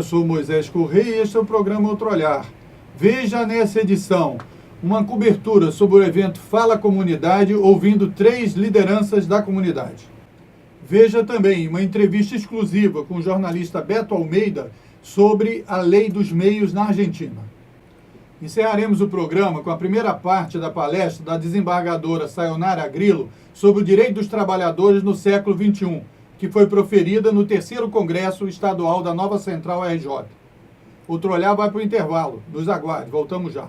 sou Moisés Correia e este é o programa Outro Olhar. Veja nessa edição uma cobertura sobre o evento Fala Comunidade, ouvindo 3 lideranças da comunidade. Veja também uma entrevista exclusiva com o jornalista Beto Almeida sobre a Lei dos Meios na Argentina. Encerraremos o programa com a primeira parte da palestra da desembargadora Sayonara Grillo sobre o direito dos trabalhadores no século XXI, que foi proferida no 3º Congresso Estadual da Nova Central RJ. Outro Olhar vai para o intervalo. Nos aguarde, voltamos já.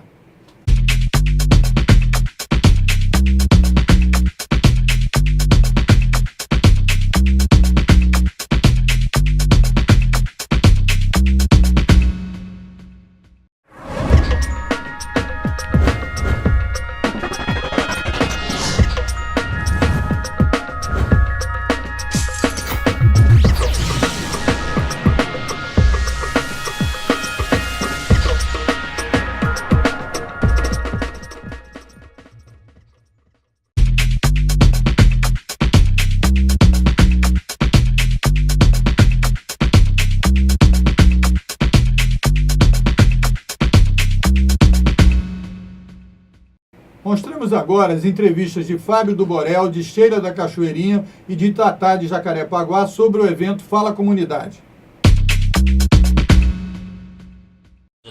Mostramos agora as entrevistas de Fábio do Borel, de Esteira da Cachoeirinha, e de Tatá de Jacarepaguá sobre o evento Fala Comunidade.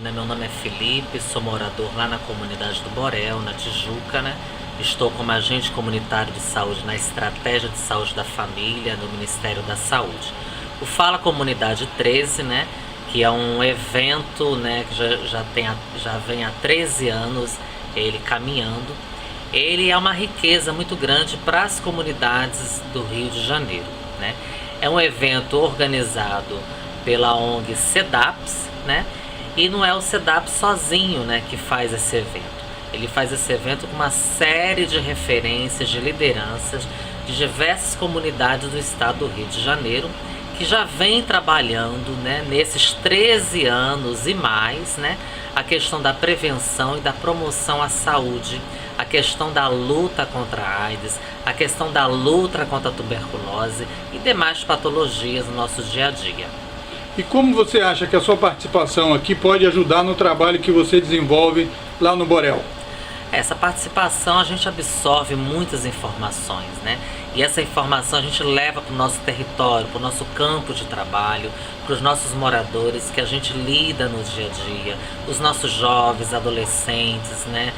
Meu nome é Felipe, sou morador lá na comunidade do Borel, na Tijuca, né? Estou como agente comunitário de saúde na Estratégia de Saúde da Família, no Ministério da Saúde. O Fala Comunidade 13, né? Que é um evento, né, que já vem há 13 anos, ele caminhando. Ele é uma riqueza muito grande para as comunidades do Rio de Janeiro, né? É um evento organizado pela ONG CEDAPS, né? E não é o CEDAPS sozinho, né, que faz esse evento. Ele faz esse evento com uma série de referências, de lideranças de diversas comunidades do estado do Rio de Janeiro, que já vem trabalhando, né, nesses 13 anos e mais, né, a questão da prevenção e da promoção à saúde, a questão da luta contra a AIDS, a questão da luta contra a tuberculose e demais patologias no nosso dia a dia. E como você acha que a sua participação aqui pode ajudar no trabalho que você desenvolve lá no Borel? Essa participação a gente absorve muitas informações, né? E essa informação a gente leva para o nosso território, para o nosso campo de trabalho, para os nossos moradores que a gente lida no dia a dia, os nossos jovens, adolescentes, né?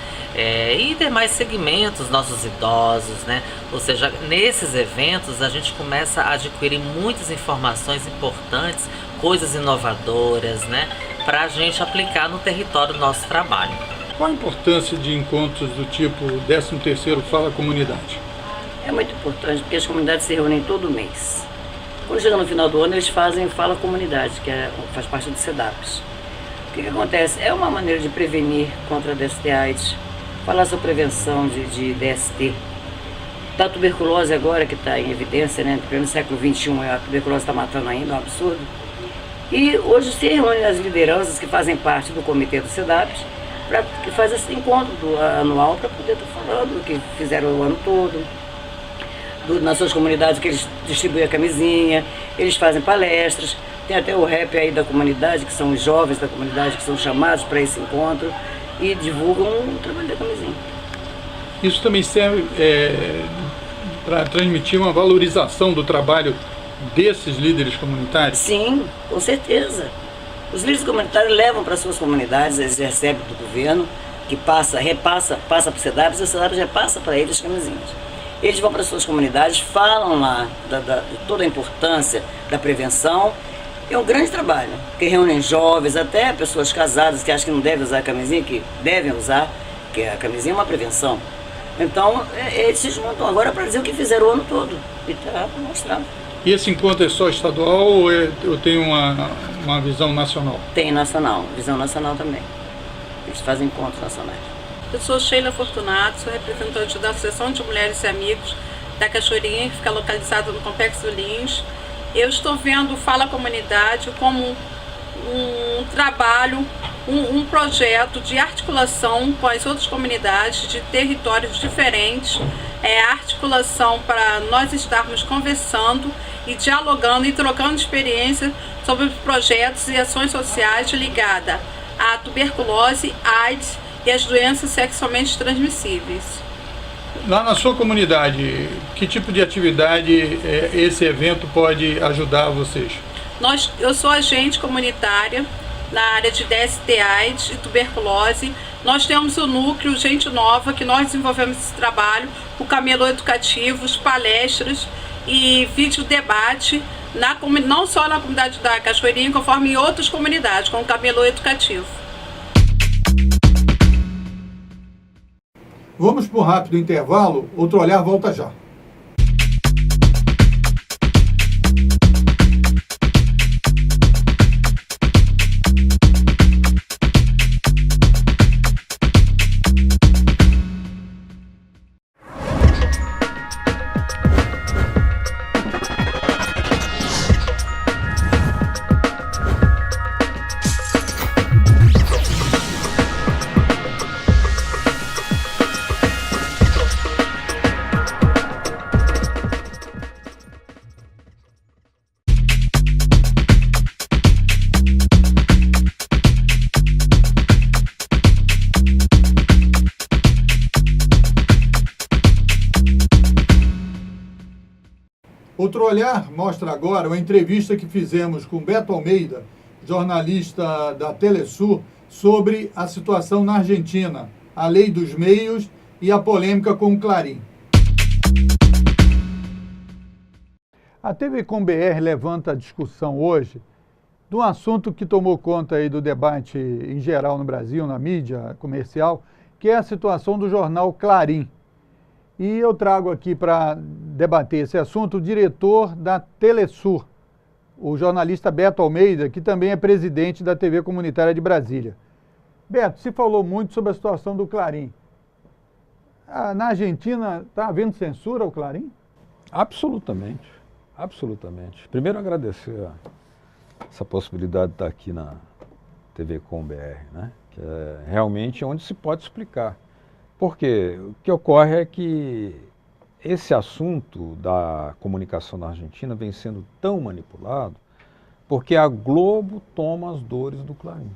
E demais segmentos, nossos idosos, né? Ou seja, nesses eventos a gente começa a adquirir muitas informações importantes, coisas inovadoras, né? Para a gente aplicar no território do nosso trabalho. Qual a importância de encontros do tipo 13º Fala Comunidade? É muito importante porque as comunidades se reúnem todo mês. Quando chega no final do ano, eles fazem Fala Comunidade, que faz parte do CEDAPS. O que acontece? É uma maneira de prevenir contra a DST-AIDS, falar sobre prevenção de DST. Da tuberculose agora, que está em evidência, né? No século XXI, a tuberculose está matando ainda, é um absurdo. E hoje se reúnem as lideranças que fazem parte do comitê do CEDAPS, que faz esse encontro anual para poder estar falando do que fizeram o ano todo, nas suas comunidades que eles distribuem a camisinha, eles fazem palestras, tem até o rap aí da comunidade, que são os jovens da comunidade que são chamados para esse encontro e divulgam o trabalho da camisinha. Isso também serve para transmitir uma valorização do trabalho desses líderes comunitários? Sim, com certeza. Os líderes comunitários levam para suas comunidades, eles recebem do governo, que repassa para o CEDAPS, e o CEDAPS repassa para eles as camisinhas. Eles vão para suas comunidades, falam lá de toda a importância da prevenção. É um grande trabalho, que reúnem jovens, até pessoas casadas que acham que não devem usar a camisinha, que devem usar, porque a camisinha é uma prevenção. Então, eles se juntam agora para dizer o que fizeram o ano todo, e está mostrando. E esse encontro é só estadual ou eu tenho uma visão nacional? Tem nacional, visão nacional também. Eles fazem encontros nacionais. Eu sou Sheila Fortunato, sou representante da Associação de Mulheres e Amigos da Cachoeirinha, que fica localizada no Complexo do Lins. Eu estou vendo o Fala Comunidade como um trabalho, um projeto de articulação com as outras comunidades de territórios diferentes, articulação para nós estarmos conversando e dialogando e trocando experiências sobre os projetos e ações sociais ligadas à tuberculose, AIDS e as doenças sexualmente transmissíveis. Lá na sua comunidade, que tipo de atividade esse evento pode ajudar vocês? Eu sou agente comunitária na área de DST-AIDS e tuberculose. Nós temos o núcleo Gente Nova, que nós desenvolvemos esse trabalho, o camelô educativos, palestras e vídeo debate, não só na comunidade da Cachoeirinha, conforme em outras comunidades, com o camelô educativo. Vamos para um rápido intervalo, outro olhar volta já. Outro Olhar mostra agora uma entrevista que fizemos com Beto Almeida, jornalista da Telesur, sobre a situação na Argentina, a lei dos meios e a polêmica com o Clarim. A TV Com BR levanta a discussão hoje de um assunto que tomou conta aí do debate em geral no Brasil, na mídia comercial, que é a situação do jornal Clarim. E eu trago aqui para debater esse assunto o diretor da Telesur, o jornalista Beto Almeida, que também é presidente da TV Comunitária de Brasília. Beto, se falou muito sobre a situação do Clarim. Na Argentina está havendo censura ao Clarim? Absolutamente, absolutamente. Primeiro agradecer essa possibilidade de estar aqui na TV Com BR, né? Que é realmente onde se pode explicar. Porque o que ocorre é que esse assunto da comunicação na Argentina vem sendo tão manipulado porque a Globo toma as dores do Clarim.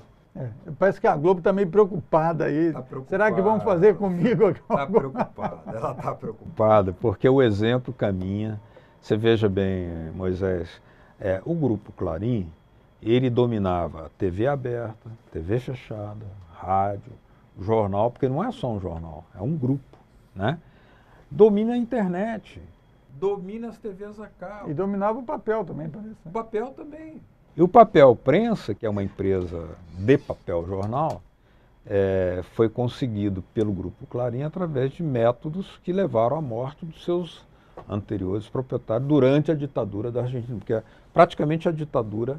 Parece que a Globo está meio preocupada aí. Tá preocupada. Será que vão fazer comigo? Está preocupada, ela está preocupada, porque o exemplo caminha. Você veja bem, Moisés, o Grupo Clarim, ele dominava TV aberta, TV fechada, rádio, jornal, porque não é só um jornal, é um grupo, né? Domina a internet, domina as TVs a cabo. E dominava o papel também, parece. O papel também. E o Papel Prensa, que é uma empresa de papel jornal, foi conseguido pelo Grupo Clarim através de métodos que levaram à morte dos seus anteriores proprietários durante a ditadura da Argentina, porque praticamente a ditadura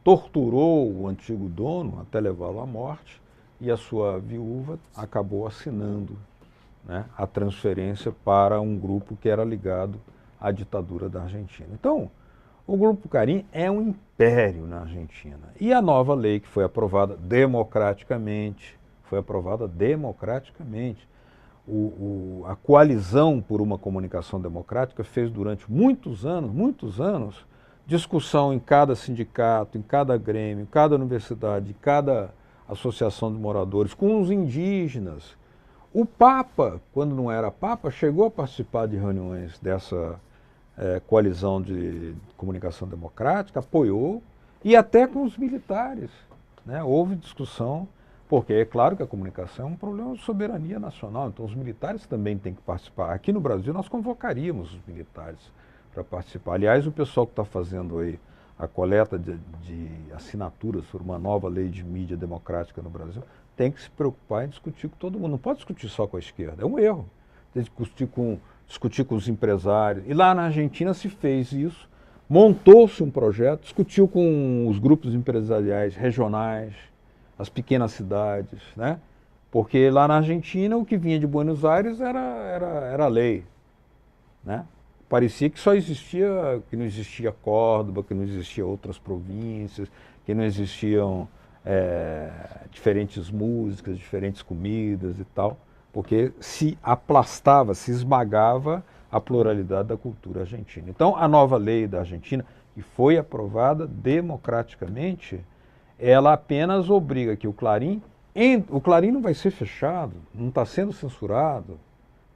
torturou o antigo dono até levá-lo à morte, e a sua viúva acabou assinando, né, a transferência para um grupo que era ligado à ditadura da Argentina. Então, o Grupo Clarim é um império na Argentina. E a nova lei que foi aprovada democraticamente, a coalizão por uma comunicação democrática fez durante muitos anos, discussão em cada sindicato, em cada grêmio, em cada universidade, em cada associação de moradores, com os indígenas. O Papa, quando não era Papa, chegou a participar de reuniões dessa coalizão de comunicação democrática, apoiou, e até com os militares, né? Houve discussão, porque é claro que a comunicação é um problema de soberania nacional, então os militares também têm que participar. Aqui no Brasil nós convocaríamos os militares para participar. Aliás, o pessoal que está fazendo aí a coleta de assinaturas por uma nova lei de mídia democrática no Brasil, tem que se preocupar em discutir com todo mundo. Não pode discutir só com a esquerda, é um erro. Tem que discutir com os empresários. E lá na Argentina se fez isso, montou-se um projeto, discutiu com os grupos empresariais regionais, as pequenas cidades, né? Porque lá na Argentina o que vinha de Buenos Aires era lei, né? Parecia que que não existia Córdoba, que não existia outras províncias, que não existiam diferentes músicas, diferentes comidas e tal, porque se aplastava, se esmagava a pluralidade da cultura argentina. Então, a nova lei da Argentina, e foi aprovada democraticamente, ela apenas obriga que o Clarim não vai ser fechado, não está sendo censurado,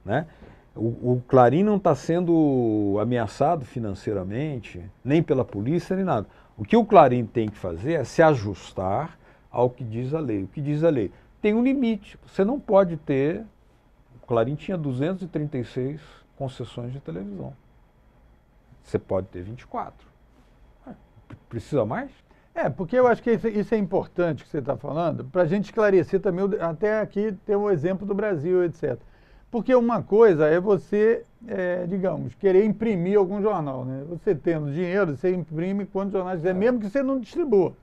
né? O Clarim não está sendo ameaçado financeiramente, nem pela polícia, nem nada. O que o Clarim tem que fazer é se ajustar ao que diz a lei. O que diz a lei? Tem um limite. Você não pode ter... O Clarim tinha 236 concessões de televisão. Você pode ter 24. Precisa mais? Porque eu acho que isso é importante que você está falando, para a gente esclarecer também, até aqui ter um exemplo do Brasil, etc. Porque uma coisa é você, digamos, querer imprimir algum jornal, né? Você tendo dinheiro, você imprime quantos jornais quiser, mesmo que você não distribua.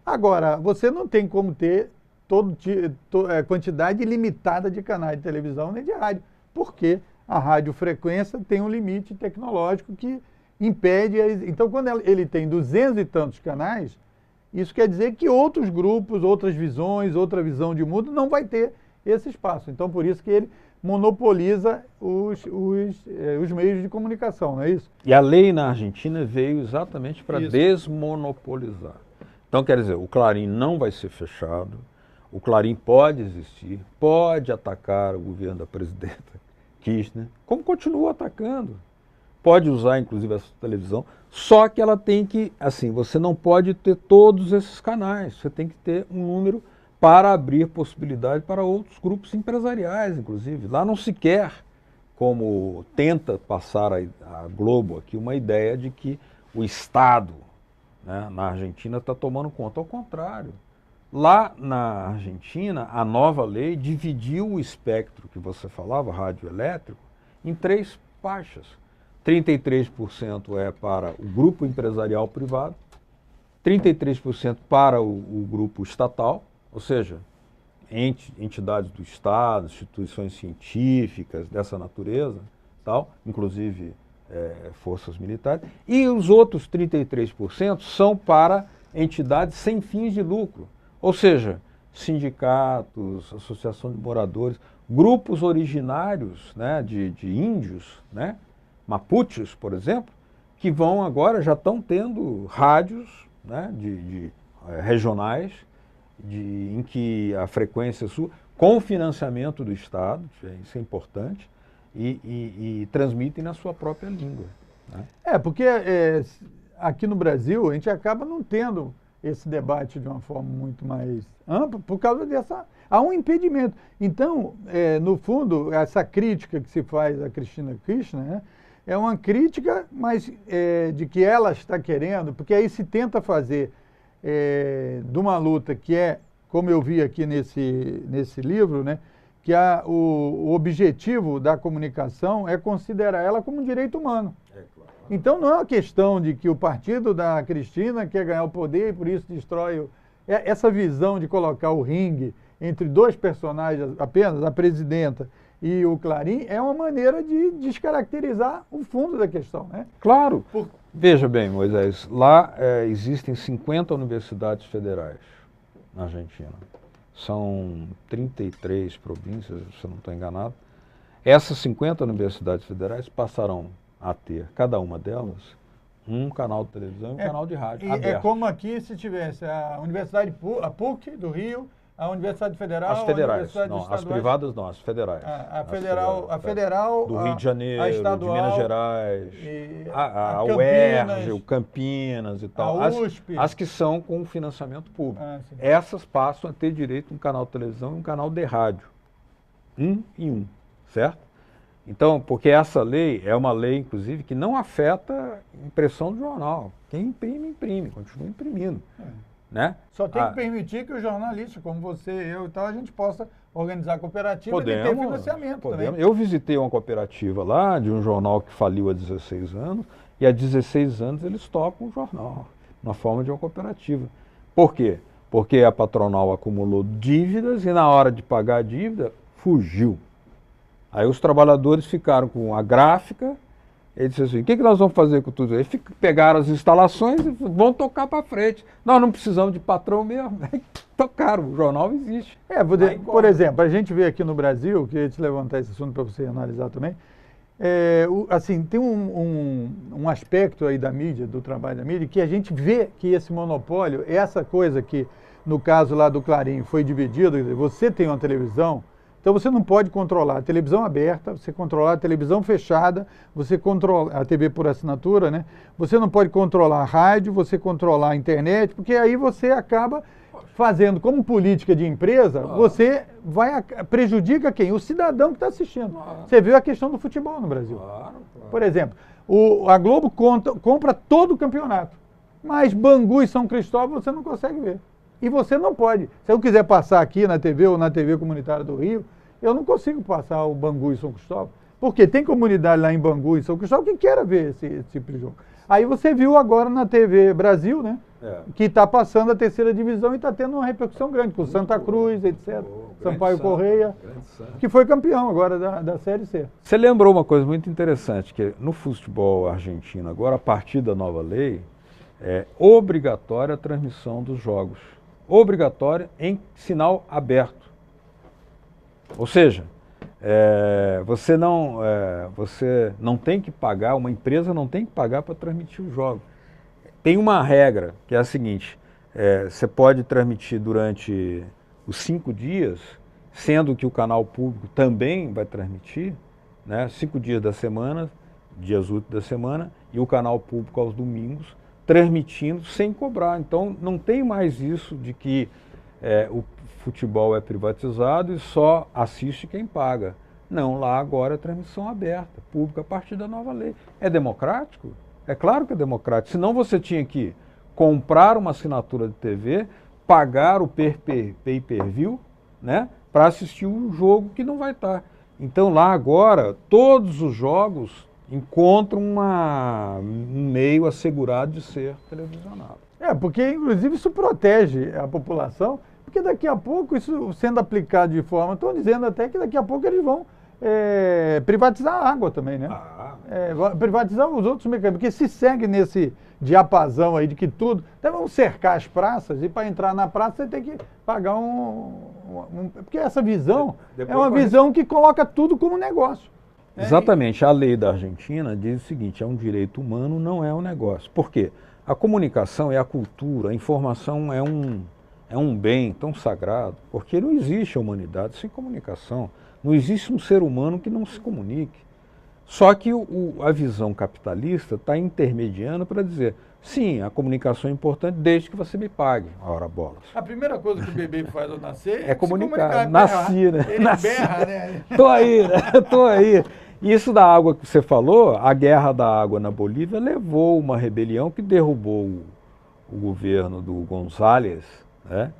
Agora, você não tem como ter quantidade ilimitada de canais de televisão nem de rádio, porque a radiofrequência tem um limite tecnológico que impede... Então, quando ele tem 200 e tantos canais, isso quer dizer que outros grupos, outras visões, outra visão de mundo não vai ter esse espaço. Então, por isso que ele monopoliza os meios de comunicação, não é isso? E a lei na Argentina veio exatamente para desmonopolizar. Então, quer dizer, o Clarim não vai ser fechado, o Clarim pode existir, pode atacar o governo da presidenta Kirchner, como continua atacando. Pode usar, inclusive, essa televisão, só que ela tem que, assim, você não pode ter todos esses canais, você tem que ter um número para abrir possibilidade para outros grupos empresariais, inclusive. Lá não se quer, como tenta passar a Globo aqui, uma ideia de que o Estado, né, na Argentina está tomando conta. Ao contrário, lá na Argentina, a nova lei dividiu o espectro que você falava, radioelétrico, em 3 faixas. 33% é para o grupo empresarial privado, 33% para o grupo estatal, ou seja, entidades do Estado, instituições científicas dessa natureza, tal, inclusive forças militares, e os outros 33% são para entidades sem fins de lucro, ou seja, sindicatos, associação de moradores, grupos originários, né, de índios, né, mapuches, por exemplo, que vão agora, já estão tendo rádios, né, regionais, em que a frequência sua, com financiamento do Estado, isso é importante, e transmitem na sua própria língua, né? Porque aqui no Brasil a gente acaba não tendo esse debate de uma forma muito mais ampla por causa há um impedimento. Então, no fundo, essa crítica que se faz a Cristina Kirchner, né, é uma crítica, mas de que ela está querendo, porque aí se tenta fazer de uma luta que como eu vi aqui nesse livro, né, que o objetivo da comunicação é considerar ela como um direito humano. Claro. Então não é uma questão de que o partido da Cristina quer ganhar o poder e por isso destrói essa visão de colocar o ringue entre 2 personagens apenas, a presidenta e o Clarim, é uma maneira de descaracterizar o fundo da questão, né? Claro. Veja bem, Moisés, lá existem 50 universidades federais na Argentina. São 33 províncias, se eu não estou enganado. Essas 50 universidades federais passarão a ter, cada uma delas, um canal de televisão e um canal de rádio aberto. É como aqui se tivesse a Universidade a PUC do Rio, a Universidade Federal, as federais, a não, as privadas não, as federais. A federal, do Rio de Janeiro, a estadual, de Minas Gerais, a UERJ, o Campinas e tal. A USP. As que são com financiamento público. Essas passam a ter direito a um canal de televisão e um canal de rádio. Um e um, certo? Então, porque essa lei é uma lei, inclusive, que não afeta a impressão do jornal. Quem imprime, continua imprimindo. Né? Só tem que permitir que os jornalistas, como você, eu e tal, a gente possa organizar cooperativa e ter financiamento também. Eu visitei uma cooperativa lá, de um jornal que faliu há 16 anos, e há 16 anos eles tocam o jornal, na forma de uma cooperativa. Por quê? Porque a patronal acumulou dívidas e na hora de pagar a dívida, fugiu. Aí os trabalhadores ficaram com a gráfica. Ele disse assim, o que nós vamos fazer com tudo isso? Eles pegaram as instalações e vão tocar para frente. Nós não precisamos de patrão mesmo. Tocaram, o jornal existe. Por exemplo, a gente vê aqui no Brasil, queria te levantar esse assunto para você analisar também, assim, tem um aspecto aí da mídia, do trabalho da mídia, que a gente vê que esse monopólio, essa coisa que, no caso lá do Clarim, foi dividido, você tem uma televisão, então você não pode controlar a televisão aberta, você controlar a televisão fechada, você controla a TV por assinatura, né? Você não pode controlar a rádio, você controlar a internet, porque aí você acaba fazendo como política de empresa, você prejudica quem? O cidadão que está assistindo. Você viu a questão do futebol no Brasil. Por exemplo, a Globo compra todo o campeonato, mas Bangu e São Cristóvão você não consegue ver. E você não pode. Se eu quiser passar aqui na TV ou na TV comunitária do Rio, eu não consigo passar o Bangu e São Cristóvão. Porque tem comunidade lá em Bangu e São Cristóvão que queira ver esse tipo de jogo. Aí você viu agora na TV Brasil, né? Que está passando a terceira divisão e está tendo uma repercussão grande, com Santa Cruz, etc. Sampaio Correia, que foi campeão agora da Série C. Você lembrou uma coisa muito interessante, que no futebol argentino agora, a partir da nova lei, é obrigatória a transmissão dos jogos. Obrigatória em sinal aberto. Ou seja, você não tem que pagar, uma empresa não tem que pagar para transmitir o jogo. Tem uma regra, que é a seguinte, você pode transmitir durante os 5 dias, sendo que o canal público também vai transmitir, né, 5 dias da semana, dias úteis da semana, e o canal público aos domingos, transmitindo sem cobrar. Então não tem mais isso de que o futebol é privatizado e só assiste quem paga. Não, lá agora é transmissão aberta, pública a partir da nova lei. É democrático? É claro que é democrático. Senão você tinha que comprar uma assinatura de TV, pagar o pay-per-view, né, para assistir um jogo que não vai estar. Então lá agora, todos os jogos encontram um meio assegurado de ser televisionado. Porque inclusive isso protege a população, porque daqui a pouco, isso sendo aplicado de forma, estão dizendo até que daqui a pouco eles vão privatizar a água também, né? Privatizar os outros mecanismos, porque se segue nesse diapasão aí de que tudo, até vão cercar as praças, e para entrar na praça você tem que pagar porque essa visão é uma visão que coloca tudo como negócio. Exatamente, a lei da Argentina diz o seguinte, é um direito humano, não é um negócio. Por quê? A comunicação é a cultura, a informação é um bem tão sagrado, porque não existe a humanidade sem comunicação, não existe um ser humano que não se comunique. Só que a visão capitalista está intermediando para dizer, sim, a comunicação é importante desde que você me pague. Ora, bolas. A primeira coisa que o bebê faz ao nascer é comunicar. Nasci, né? Ele berra, né? Tô aí, né? Tô aí. Isso da água que você falou, a guerra da água na Bolívia levou uma rebelião que derrubou o governo do González, né?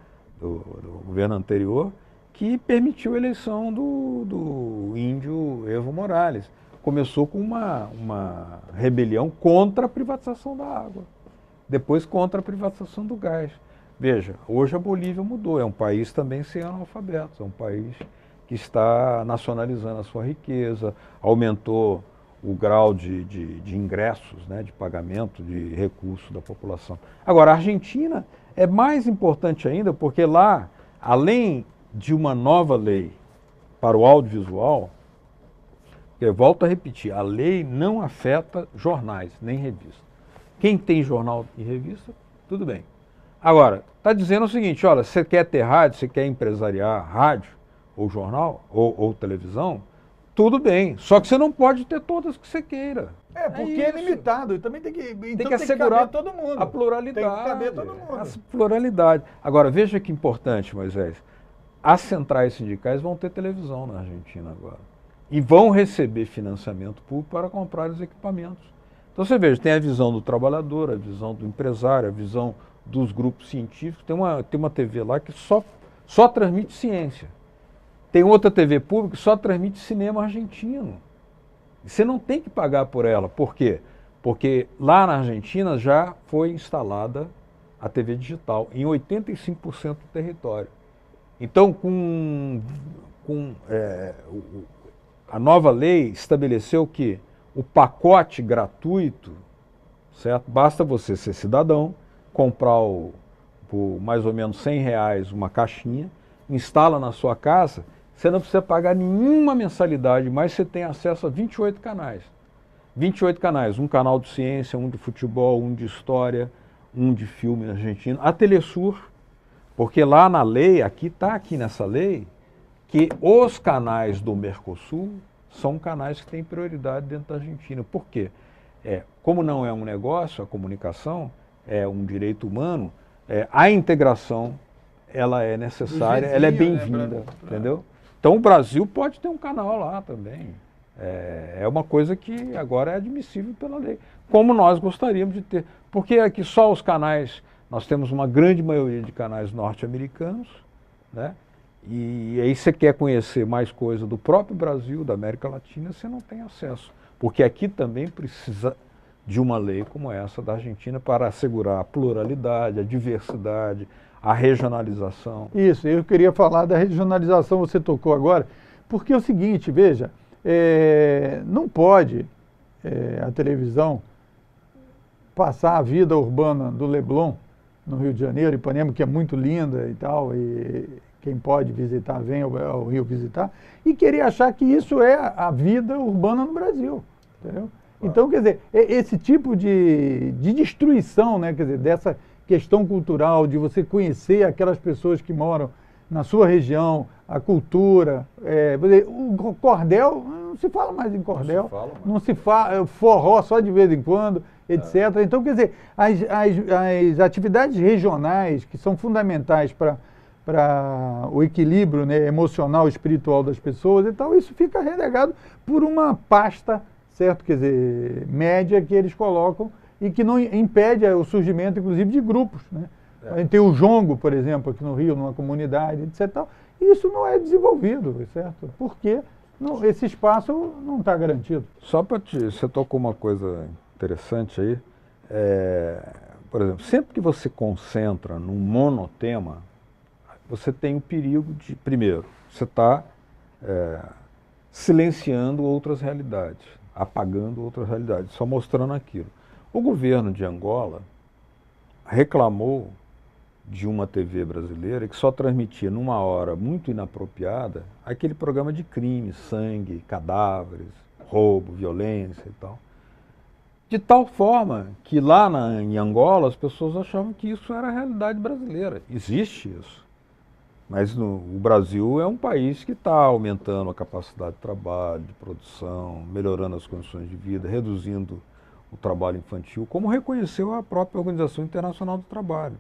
do governo anterior, que permitiu a eleição do índio Evo Morales. Começou com uma rebelião contra a privatização da água, depois contra a privatização do gás. Veja, hoje a Bolívia mudou, é um país também sem analfabetos, é um país que está nacionalizando a sua riqueza, aumentou o grau de ingressos, né, de pagamento de recursos da população. Agora, a Argentina é mais importante ainda, porque lá, além de uma nova lei para o audiovisual, eu volto a repetir, a lei não afeta jornais, nem revistas. Quem tem jornal e revista, tudo bem. Agora, está dizendo o seguinte, olha, você quer ter rádio, você quer empresariar rádio, ou jornal, ou televisão, tudo bem. Só que você não pode ter todas que você queira. Porque é limitado. Também tem que assegurar caber todo mundo. A pluralidade. Tem que caber todo mundo. A pluralidade. Agora, veja que importante, Moisés. As centrais sindicais vão ter televisão na Argentina agora. E vão receber financiamento público para comprar os equipamentos. Então você veja, tem a visão do trabalhador, a visão do empresário, a visão dos grupos científicos. Tem uma TV lá que só transmite ciência. Tem outra TV pública que só transmite cinema argentino. Você não tem que pagar por ela. Por quê? Porque lá na Argentina já foi instalada a TV digital em 85% do território. Então, a nova lei estabeleceu que o pacote gratuito, certo? Basta você ser cidadão, comprar por mais ou menos R$100 uma caixinha, instala na sua casa, você não precisa pagar nenhuma mensalidade, mas você tem acesso a 28 canais. 28 canais, um canal de ciência, um de futebol, um de história, um de filme argentino. A Telesur, porque lá na lei, está aqui nessa lei, que os canais do Mercosul são canais que têm prioridade dentro da Argentina. Por quê? Como não é um negócio, a comunicação é um direito humano, a integração ela é necessária, ela é bem-vinda, né, entendeu? Então o Brasil pode ter um canal lá também. É uma coisa que agora é admissível pela lei, como nós gostaríamos de ter. Porque aqui só os canais, nós temos uma grande maioria de canais norte-americanos, né? E aí você quer conhecer mais coisa do próprio Brasil, da América Latina, você não tem acesso. Porque aqui também precisa de uma lei como essa da Argentina para assegurar a pluralidade, a diversidade, a regionalização. Isso, eu queria falar da regionalização, você tocou agora, porque é o seguinte, veja, não pode a televisão passar a vida urbana do Leblon, no Rio de Janeiro, Ipanema, que é muito linda e tal, e quem pode visitar, vem ao Rio visitar, e querer achar que isso é a vida urbana no Brasil, entendeu? Então, quer dizer, esse tipo de destruição, né, quer dizer, dessa questão cultural, de você conhecer aquelas pessoas que moram na sua região, a cultura, o cordel, não se fala mais em cordel, não se fala, forró só de vez em quando, etc. Então, quer dizer, as atividades regionais que são fundamentais para o equilíbrio, né, emocional e espiritual das pessoas e tal, isso fica relegado por uma pasta, certo? Quer dizer, média que eles colocam e que não impede o surgimento, inclusive, de grupos, né? Tem o jongo, por exemplo, aqui no Rio, numa comunidade, etc. Tal, e isso não é desenvolvido, certo? Porque esse espaço não está garantido. Só para você tocou uma coisa interessante aí. Por exemplo, sempre que você concentra num monotema, você tem o perigo de, primeiro, você está silenciando outras realidades, apagando outras realidades, só mostrando aquilo. O governo de Angola reclamou de uma TV brasileira que só transmitia numa hora muito inapropriada aquele programa de crime, sangue, cadáveres, roubo, violência e tal. De tal forma que lá em Angola as pessoas achavam que isso era a realidade brasileira. Existe isso. Mas o Brasil é um país que está aumentando a capacidade de trabalho, de produção, melhorando as condições de vida, reduzindo o trabalho infantil, como reconheceu a própria Organização Internacional do Trabalho.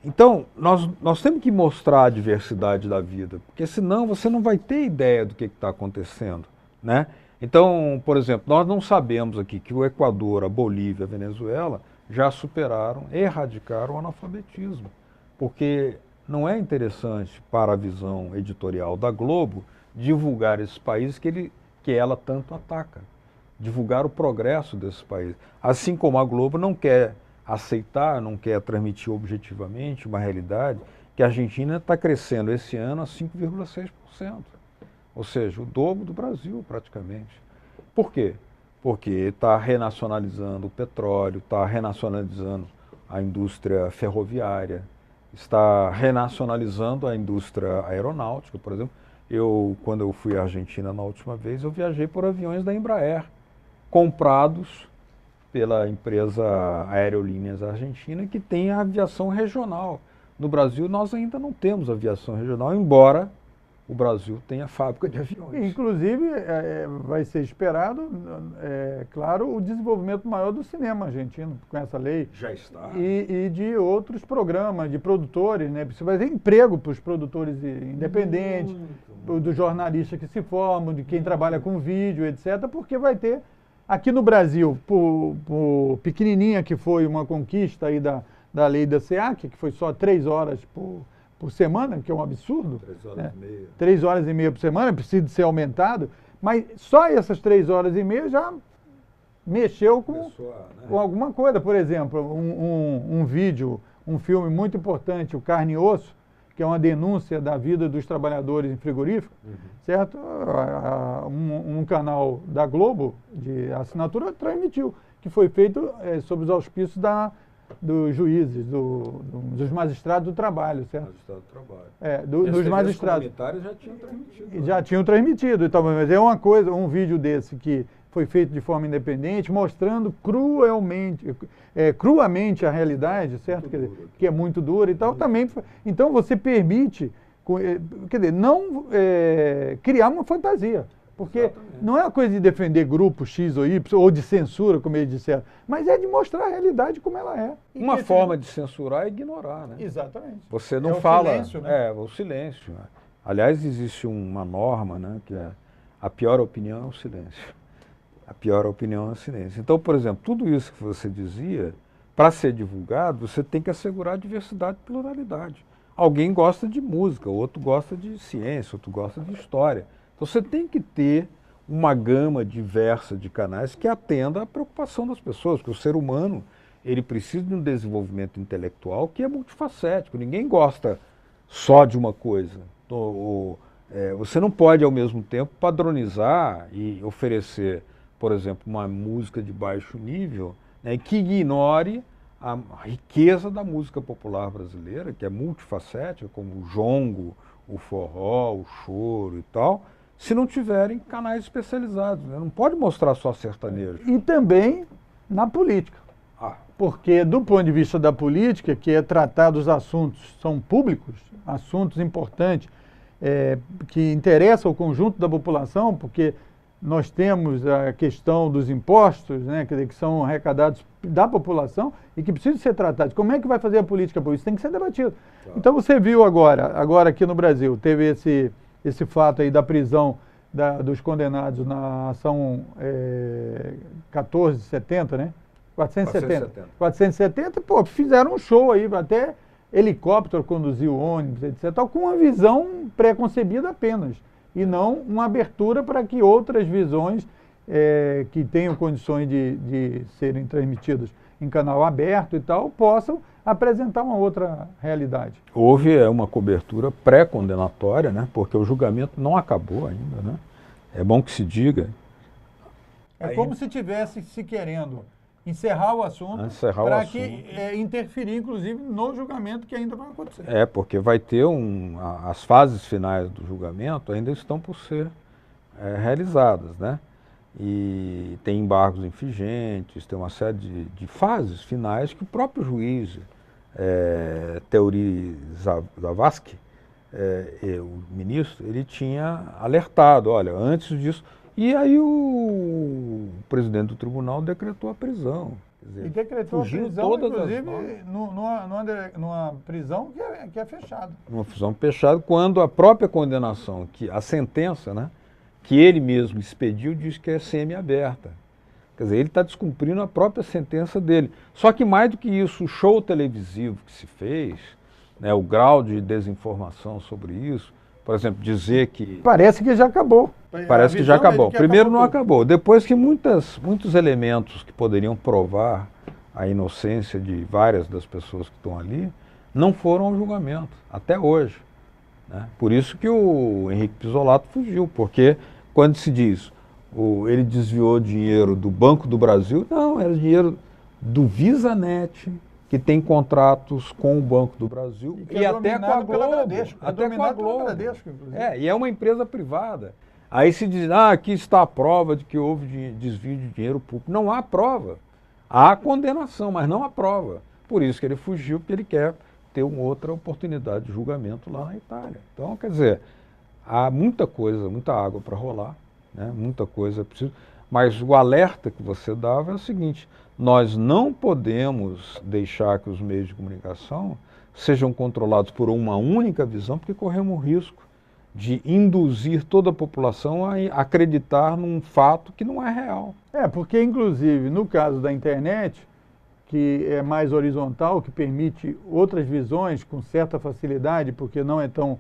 Então, nós temos que mostrar a diversidade da vida, porque senão você não vai ter ideia do que está acontecendo, né? Então, por exemplo, nós não sabemos aqui que o Equador, a Bolívia, a Venezuela já superaram, erradicaram o analfabetismo, porque não é interessante para a visão editorial da Globo divulgar esses países que ela tanto ataca, divulgar o progresso desses países. Assim como a Globo não quer aceitar, não quer transmitir objetivamente uma realidade que a Argentina está crescendo esse ano a 5,6%, ou seja, o dobro do Brasil praticamente. Por quê? Porque está renacionalizando o petróleo, está renacionalizando a indústria ferroviária, está renacionalizando a indústria aeronáutica, por exemplo. Quando eu fui à Argentina na última vez, eu viajei por aviões da Embraer, comprados pela empresa Aerolíneas Argentina, que tem a aviação regional. No Brasil, nós ainda não temos aviação regional, embora o Brasil tenha fábrica de aviões. Inclusive, vai ser esperado, claro, o desenvolvimento maior do cinema argentino, com essa lei. Já está. E de outros programas, de produtores, né? Você vai ter emprego para os produtores independentes, dos jornalistas que se formam, de quem trabalha com vídeo, etc., porque vai ter. Aqui no Brasil, por pequenininha que foi uma conquista aí da lei da SEAC, que foi só 3 horas por semana, que é um absurdo. 3 horas e meia. 3 horas e meia por semana, precisa ser aumentado, mas só essas 3 horas e meia já mexeu com alguma coisa. Por exemplo, um vídeo, um filme muito importante, o Carne e Osso, que é uma denúncia da vida dos trabalhadores em frigorífico, certo? Um canal da Globo, de assinatura, transmitiu, que foi feito sob os auspícios da dos juízes, dos magistrados do trabalho, certo? Magistrado do trabalho. Dos magistrados. Os comunitários já tinham transmitido. Já tinham transmitido, então, mas é uma coisa, um vídeo desse que foi feito de forma independente, mostrando cruamente a realidade, certo? Quer dizer, que é muito dura e tal, também. Então você permite, quer dizer, não criar uma fantasia. Porque exatamente. Não é uma coisa de defender grupo X ou Y, ou de censura, como eles disseram, mas é de mostrar a realidade como ela é. Uma forma de censurar é ignorar, né? Exatamente. Você não fala... O silêncio, né? O silêncio. Aliás, existe uma norma, né, que é a pior opinião é o silêncio. A pior opinião é o silêncio. Então, por exemplo, tudo isso que você dizia, para ser divulgado, você tem que assegurar diversidade e pluralidade. Alguém gosta de música, outro gosta de ciência, outro gosta de história. Então você tem que ter uma gama diversa de canais que atenda à preocupação das pessoas, porque o ser humano ele precisa de um desenvolvimento intelectual que é multifacético. Ninguém gosta só de uma coisa. Você não pode, ao mesmo tempo, padronizar e oferecer, por exemplo, uma música de baixo nível, né, que ignore a riqueza da música popular brasileira, que é multifacética, como o jongo, o forró, o choro e tal, se não tiverem canais especializados, né? Não pode mostrar só sertanejo. E também na política. Porque do ponto de vista da política, que é tratar dos assuntos, são públicos, assuntos importantes, que interessam ao conjunto da população, porque nós temos a questão dos impostos, né, quer dizer, que são arrecadados da população e que precisam ser tratados. Como é que vai fazer a política? Isso tem que ser debatido. Claro. Então você viu agora aqui no Brasil, teve esse fato aí da prisão dos condenados na ação 1470, né? 470, pô, fizeram um show aí, até helicóptero conduziu ônibus, etc., com uma visão pré-concebida apenas, e não uma abertura para que outras visões que tenham condições de serem transmitidas em canal aberto e tal, possam apresentar uma outra realidade. Houve uma cobertura pré-condenatória, né? Porque o julgamento não acabou ainda, né? É bom que se diga. Como se tivesse se querendo encerrar o assunto para que interferir, inclusive, no julgamento que ainda vai acontecer. Porque vai ter as fases finais do julgamento ainda estão por ser realizadas, né? E tem embargos infringentes, tem uma série de fases finais que o próprio juiz Teori Zavascki, o ministro, ele tinha alertado, olha, antes disso... E aí o presidente do tribunal decretou a prisão. Quer dizer, e decretou a prisão, inclusive, numa prisão que é fechada. Uma prisão fechada, quando a própria condenação, a sentença, né, que ele mesmo expediu, diz que é semi-aberta. Quer dizer, ele está descumprindo a própria sentença dele. Só que mais do que isso, o show televisivo que se fez, né, o grau de desinformação sobre isso, por exemplo, dizer que... Parece que já acabou. Parece que já acabou. Primeiro não acabou. Depois que muitos elementos que poderiam provar a inocência de várias das pessoas que estão ali, não foram ao julgamento, até hoje. Né? Por isso que o Henrique Pizzolatto fugiu, porque quando se diz ele desviou dinheiro do Banco do Brasil, não, era dinheiro do VisaNet, que tem contratos com o Banco do Brasil e até com a Globo. Até com a Globo. E é uma empresa privada. Aí se diz, aqui está a prova de que houve desvio de dinheiro público. Não há prova. Há condenação, mas não há prova. Por isso que ele fugiu, porque ele quer ter uma outra oportunidade de julgamento lá na Itália. Então, quer dizer, há muita coisa, muita água para rolar, né? Muita coisa precisa. Mas o alerta que você dava é o seguinte: nós não podemos deixar que os meios de comunicação sejam controlados por uma única visão, porque corremos o risco de induzir toda a população a acreditar num fato que não é real. Porque inclusive no caso da internet, que é mais horizontal, que permite outras visões com certa facilidade, porque não é tão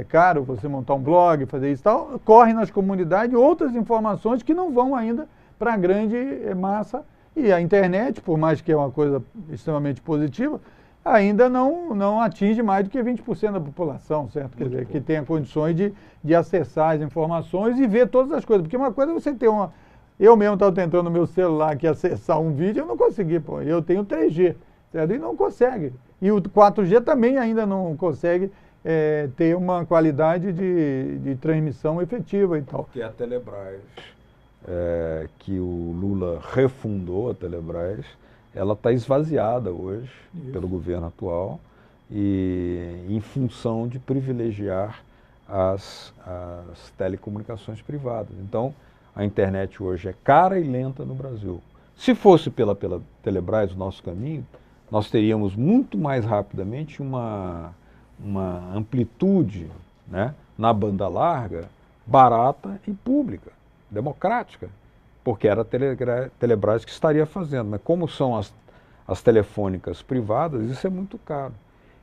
caro você montar um blog, fazer isso e tal, corre nas comunidades outras informações que não vão ainda para a grande massa. E a internet, por mais que é uma coisa extremamente positiva, ainda não atinge mais do que 20% da população, certo? Quer dizer, que tenha condições de acessar as informações e ver todas as coisas. Porque uma coisa é você ter uma... Eu mesmo estava tentando no meu celular aqui acessar um vídeo, eu não consegui, pô. Eu tenho 3G. certo? E não consegue. E o 4G também ainda não consegue ter uma qualidade de transmissão efetiva e tal. Que é a Telebrás, que o Lula refundou a Telebrás, ela está esvaziada hoje pelo governo atual e em função de privilegiar as telecomunicações privadas. Então, a internet hoje é cara e lenta no Brasil. Se fosse pela Telebrás, o nosso caminho, nós teríamos muito mais rapidamente uma amplitude, né, na banda larga, barata e pública, democrática, porque era a Telebrás que estaria fazendo. Mas como são as telefônicas privadas, isso é muito caro.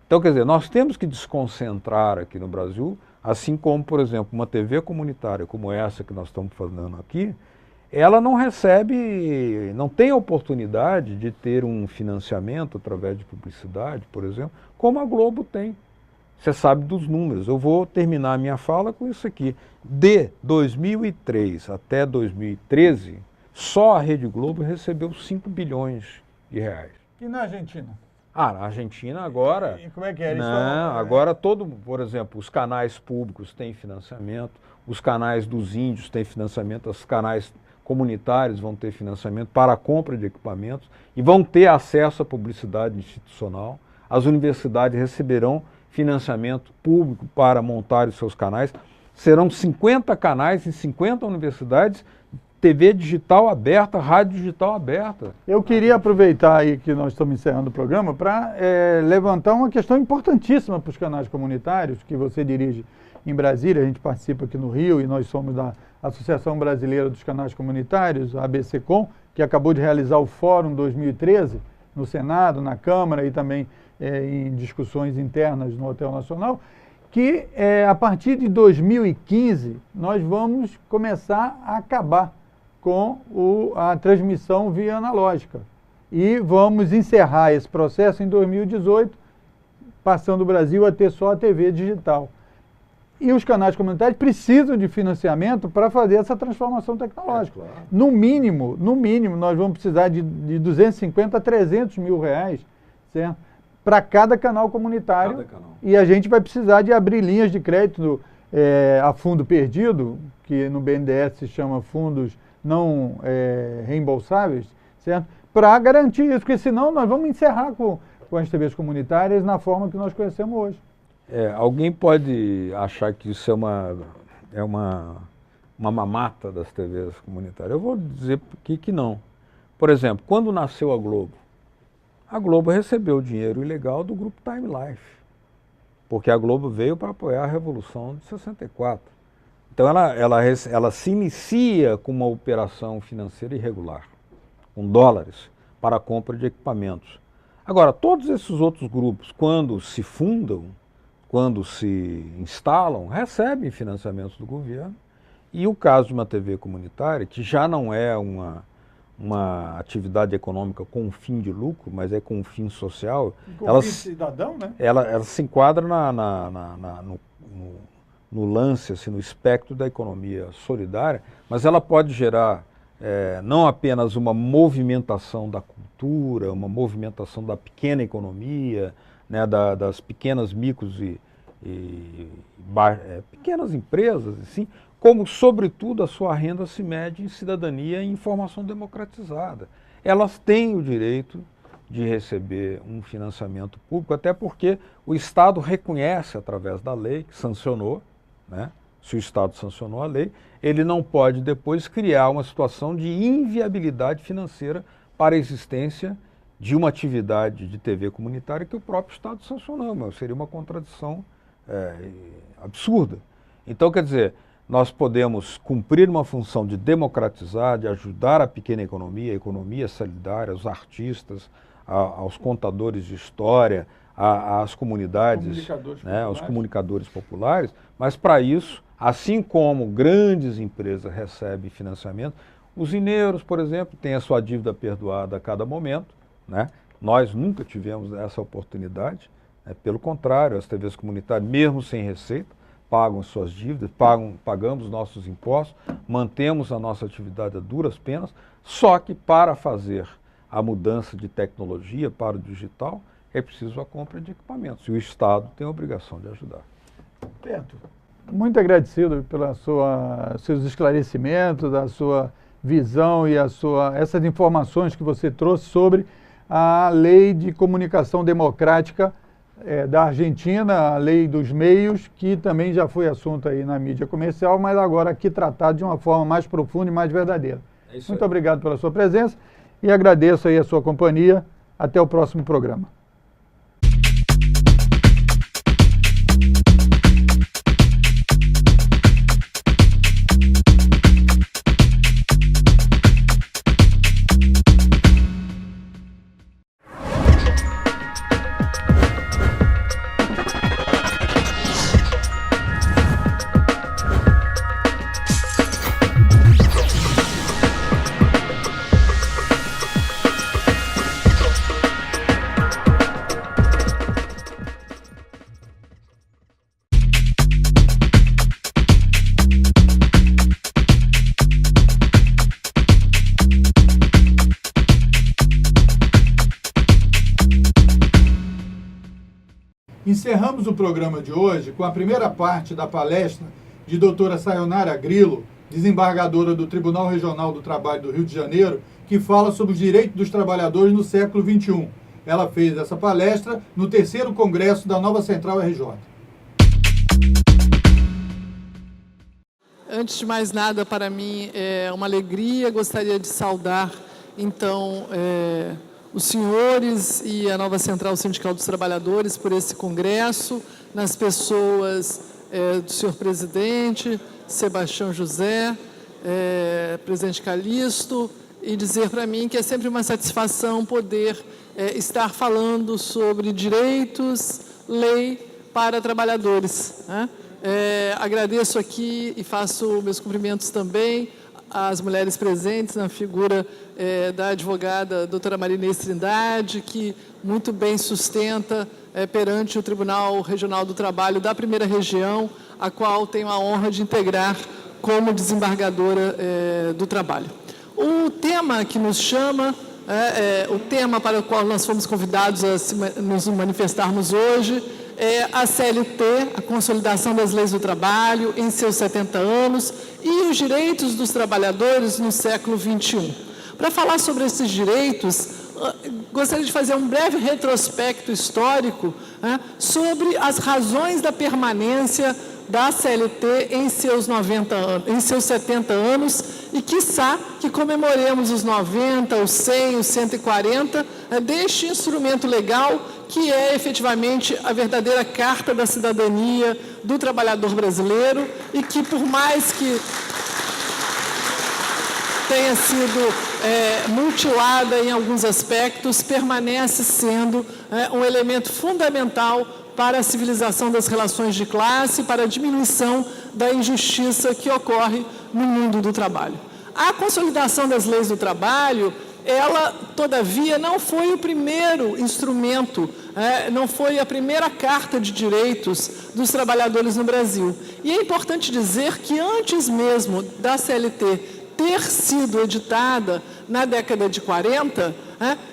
Então, quer dizer, nós temos que desconcentrar aqui no Brasil, assim como, por exemplo, uma TV comunitária como essa que nós estamos fazendo aqui, ela não recebe, não tem a oportunidade de ter um financiamento através de publicidade, por exemplo, como a Globo tem. Você sabe dos números. Eu vou terminar a minha fala com isso aqui. De 2003 até 2013, só a Rede Globo recebeu 5 bilhões de reais. E na Argentina? Na Argentina agora... E como é que é? Não, agora por exemplo, os canais públicos têm financiamento, os canais dos índios têm financiamento, os canais comunitários vão ter financiamento para a compra de equipamentos e vão ter acesso à publicidade institucional. As universidades receberão financiamento público para montar os seus canais. Serão 50 canais em 50 universidades, TV digital aberta, rádio digital aberta. Eu queria aproveitar aí que nós estamos encerrando o programa para levantar uma questão importantíssima para os canais comunitários que você dirige em Brasília. A gente participa aqui no Rio e nós somos da Associação Brasileira dos Canais Comunitários, a ABCCom, que acabou de realizar o Fórum 2013 no Senado, na Câmara e também em discussões internas no Hotel Nacional, que a partir de 2015 nós vamos começar a acabar com a transmissão via analógica. E vamos encerrar esse processo em 2018, passando o Brasil a ter só a TV digital. E os canais comunitários precisam de financiamento para fazer essa transformação tecnológica. Claro. No mínimo, nós vamos precisar de 250 a 300 mil reais, certo? Para cada canal comunitário. E a gente vai precisar de abrir linhas de crédito a fundo perdido, que no BNDES se chama fundos não reembolsáveis, certo? Para garantir isso, porque senão nós vamos encerrar com as TVs comunitárias na forma que nós conhecemos hoje. Alguém pode achar que isso é uma mamata das TVs comunitárias. Eu vou dizer que não. Por exemplo, quando nasceu a Globo recebeu dinheiro ilegal do grupo Time Life, porque a Globo veio para apoiar a Revolução de 64. Então ela se inicia com uma operação financeira irregular, com dólares, para a compra de equipamentos. Agora, todos esses outros grupos, quando se fundam, quando se instalam, recebem financiamentos do governo. E o caso de uma TV comunitária, que já não é uma atividade econômica com fim de lucro, mas é com fim social. Com fim cidadão, né? Ela se enquadra no lance, assim, no espectro da economia solidária, mas ela pode gerar não apenas uma movimentação da cultura, uma movimentação da pequena economia, né, das pequenas micros e pequenas empresas, assim, como, sobretudo, a sua renda se mede em cidadania e informação democratizada. Elas têm o direito de receber um financiamento público, até porque o Estado reconhece, através da lei, que sancionou, né? Se o Estado sancionou a lei, ele não pode depois criar uma situação de inviabilidade financeira para a existência de uma atividade de TV comunitária que o próprio Estado sancionou, mas seria uma contradição absurda. Então, quer dizer, nós podemos cumprir uma função de democratizar, de ajudar a pequena economia, a economia solidária, os artistas, aos contadores de história, às comunidades, aos comunicadores populares, mas para isso, assim como grandes empresas recebem financiamento, os mineiros, por exemplo, têm a sua dívida perdoada a cada momento, né? Nós nunca tivemos essa oportunidade, né? Pelo contrário, as TVs comunitárias, mesmo sem receita, pagam suas dívidas, pagamos nossos impostos, mantemos a nossa atividade a duras penas, só que para fazer a mudança de tecnologia para o digital, é preciso a compra de equipamentos. E o Estado tem a obrigação de ajudar. Beto, muito agradecido pelos seus esclarecimentos, a sua visão e essas informações que você trouxe sobre a Lei de Comunicação Democrática da Argentina, a Lei dos Meios, que também já foi assunto aí na mídia comercial, mas agora aqui tratado de uma forma mais profunda e mais verdadeira. Muito obrigado pela sua presença e agradeço aí a sua companhia. Até o próximo programa. Encerramos o programa de hoje com a primeira parte da palestra de doutora Sayonara Grillo, desembargadora do Tribunal Regional do Trabalho do Rio de Janeiro, que fala sobre os direitos dos trabalhadores no século XXI. Ela fez essa palestra no 3º Congresso da Nova Central RJ. Antes de mais nada, para mim é uma alegria, gostaria de saudar, então, os senhores e a Nova Central Sindical dos Trabalhadores por esse congresso, nas pessoas do senhor presidente, Sebastião José, presidente Calixto, e dizer para mim que é sempre uma satisfação poder estar falando sobre direitos, lei para trabalhadores, né? Agradeço aqui e faço meus cumprimentos também às mulheres presentes, na figura da advogada doutora Marinês Trindade, que muito bem sustenta perante o Tribunal Regional do Trabalho da Primeira Região, a qual tenho a honra de integrar como desembargadora do trabalho. O tema que nos chama, o tema para o qual nós fomos convidados a nos manifestarmos hoje, é a CLT, a Consolidação das Leis do Trabalho, em seus 70 anos, e os direitos dos trabalhadores no século XXI. Para falar sobre esses direitos, gostaria de fazer um breve retrospecto histórico sobre as razões da permanência da CLT em seus 70 anos, e quiçá que comemoremos os 90, os 100, os 140 deste instrumento legal que é efetivamente a verdadeira carta da cidadania do trabalhador brasileiro, e que, por mais que tenha sido mutilada em alguns aspectos, permanece sendo um elemento fundamental para a civilização das relações de classe, para a diminuição da injustiça que ocorre no mundo do trabalho. A consolidação das leis do trabalho, ela, todavia, não foi o primeiro instrumento, não foi a primeira carta de direitos dos trabalhadores no Brasil. E é importante dizer que antes mesmo da CLT ter sido editada na década de 40,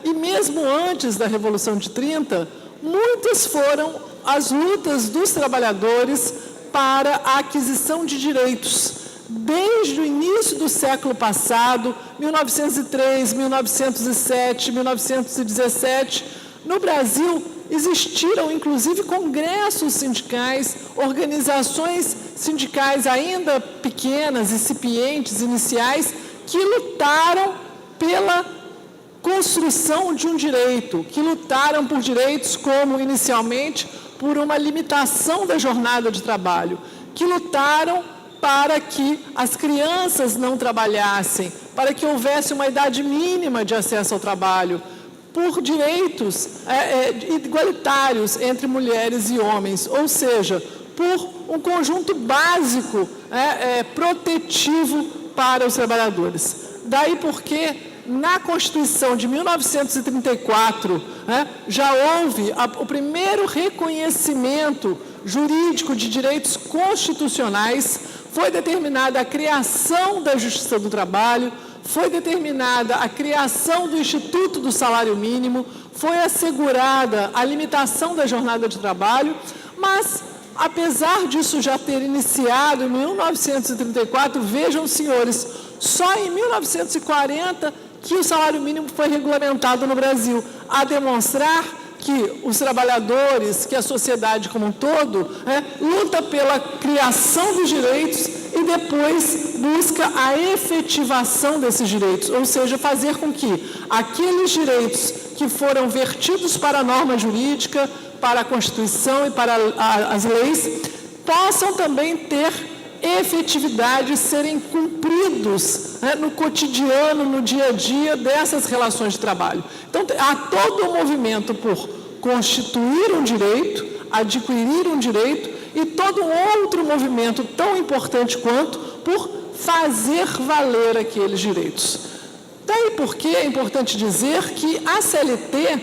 e mesmo antes da Revolução de 30, muitas foram as lutas dos trabalhadores para a aquisição de direitos. Desde o início do século passado, 1903, 1907, 1917, no Brasil existiram, inclusive, congressos sindicais, organizações sindicais ainda pequenas, incipientes, iniciais, que lutaram pela construção de um direito, que lutaram por direitos como, inicialmente, por uma limitação da jornada de trabalho, que lutaram para que as crianças não trabalhassem, para que houvesse uma idade mínima de acesso ao trabalho, por direitos igualitários entre mulheres e homens, ou seja, por um conjunto básico protetivo para os trabalhadores. Daí porque, na Constituição de 1934, já houve o primeiro reconhecimento jurídico de direitos constitucionais, foi determinada a criação da Justiça do Trabalho, foi determinada a criação do Instituto do Salário Mínimo, foi assegurada a limitação da jornada de trabalho, mas, apesar disso já ter iniciado em 1934, vejam, senhores, só em 1940 que o salário mínimo foi regulamentado no Brasil, a demonstrar que os trabalhadores, que a sociedade como um todo, luta pela criação dos direitos e depois busca a efetivação desses direitos, ou seja, fazer com que aqueles direitos que foram vertidos para a norma jurídica, para a Constituição e para as leis, possam também ter efetividade, serem cumpridos no cotidiano, no dia a dia dessas relações de trabalho. Então, há todo um movimento por constituir um direito, adquirir um direito, e todo um outro movimento tão importante quanto por fazer valer aqueles direitos. Daí porque é importante dizer que a CLT,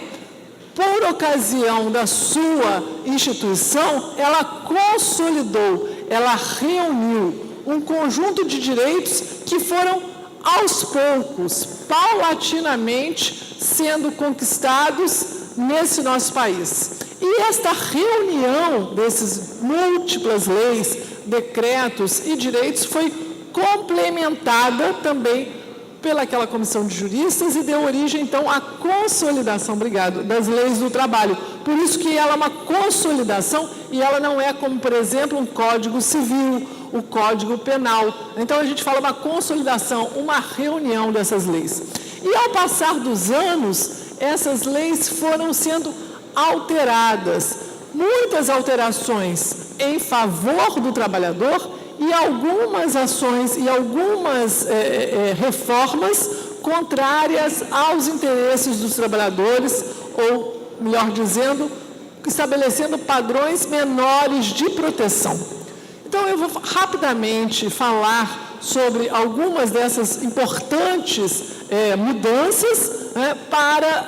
por ocasião da sua instituição, ela consolidou, ela reuniu um conjunto de direitos que foram, aos poucos, paulatinamente, sendo conquistados nesse nosso país. E esta reunião desses múltiplas leis, decretos e direitos foi complementada também pelaquela comissão de juristas e deu origem, então, à consolidação, das leis do trabalho. Por isso que ela é uma consolidação e ela não é como, por exemplo, um código civil, o código penal. Então, a gente fala uma consolidação, uma reunião dessas leis. E, ao passar dos anos, essas leis foram sendo alteradas. Muitas alterações em favor do trabalhador e algumas ações e algumas reformas contrárias aos interesses dos trabalhadores, ou, melhor dizendo, estabelecendo padrões menores de proteção. Então, eu vou rapidamente falar sobre algumas dessas importantes mudanças para